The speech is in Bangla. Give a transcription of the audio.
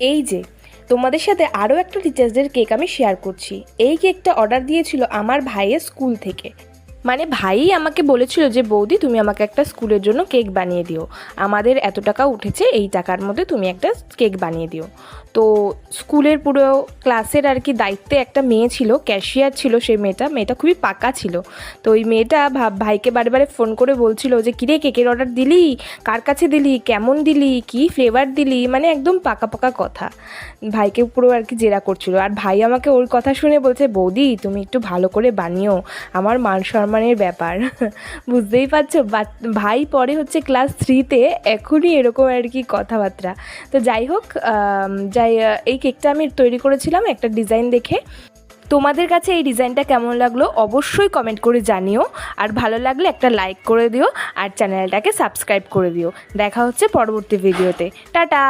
এই যে তোমাদের সাথে আরও একটা টিচার্স ডের কেক আমি শেয়ার করছি। এই কেকটা অর্ডার দিয়েছিল আমার ভাইয়ের স্কুল থেকে। মানে ভাই আমাকে বলেছিল যে বৌদি তুমি আমাকে একটা স্কুলের জন্য কেক বানিয়ে দিও, আমাদের এত টাকা উঠেছে, এই টাকার মধ্যে তুমি একটা কেক বানিয়ে দিও। তো স্কুলের পুরো ক্লাসের আর কি দায়িত্বে একটা মেয়ে ছিল, ক্যাশিয়ার ছিল সেই মেয়েটা খুবই পাকা ছিল। তো ওই মেয়েটা ভাইকে বারে বারে ফোন করে বলছিল যে কিরে কেকের অর্ডার দিলি, কার কাছে দিলি, কেমন দিলি, কী ফ্লেভার দিলি, মানে একদম পাকা পাকা কথা। ভাইকে পুরো আর কি জেরা করছিল। আর ভাই আমাকে ওর কথা শুনে বলছে বৌদি তুমি একটু ভালো করে বানিও, আমার মান সম্মানের ব্যাপার। বুঝতেই পারছো, ভাই পরে হচ্ছে ক্লাস 3-তে, এখনই এরকম আর কি কথাবার্তা। তো যাই হোক, এই কেকটা আমি তৈরি করেছিলাম একটা ডিজাইন দেখে। তোমাদের কাছে এই ডিজাইনটা কেমন লাগলো অবশ্যই কমেন্ট করে জানিও। আর ভালো লাগলে একটা লাইক করে দিও আর চ্যানেলটাকে সাবস্ক্রাইব করে দিও। দেখা হচ্ছে পরবর্তী ভিডিওতে। টাটা।